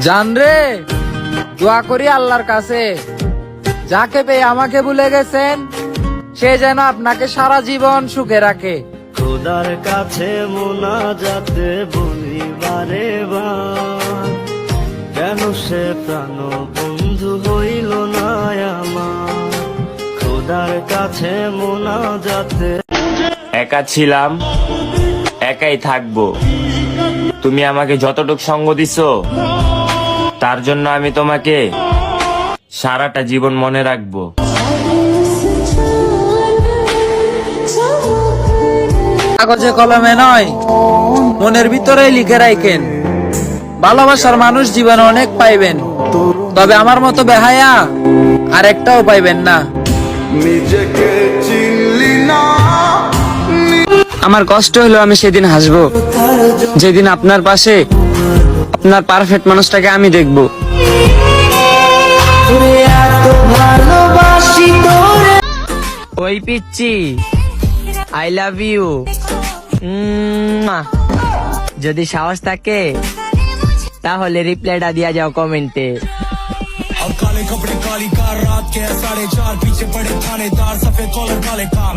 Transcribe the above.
জান রে, দোয়া করি আল্লাহর কাছে যাকে পেয়ে আমাকে ভুলে গেছেন সে যেন আপনাকে সারা জীবন সুখে রাখে। খোদার কাছে মোনাজাতে বলি বারে বার, কেন সে প্রাণ বন্ধু হইল না আমার। খোদার কাছে মোনাজাতে একা ছিলাম, একাই থাকবো। তুমি আমাকে যতটুক সঙ্গ দিছো তার জন্য আমি তোমাকে সারাটা জীবন মনে রাখবো। কাগজে কলমে নয়, মনের ভিতরে লিখে রাখেন। ভালোবাসার মানুষ জীবনে অনেক পাইবেন, তবে আমার মতো বেহায়া আর একটাও পাইবেন না। নিজেকে চিনলি না। আমার কষ্ট হলো আমি সেদিন হাসবো যেদিন আপনার পাশে আপনার পারফেক্ট মানুষটাকে আমি দেখবো। ওই পিচ্ছি, আই লাভ ইউ। যদি সাহস থাকে তাহলে রিপ্লাইটা দিয়া যাও কমেন্টে। अब काले कपड़े काली कार रात के 4:30 पीछे पड़े थानेदार सफेद कॉलर काले काम।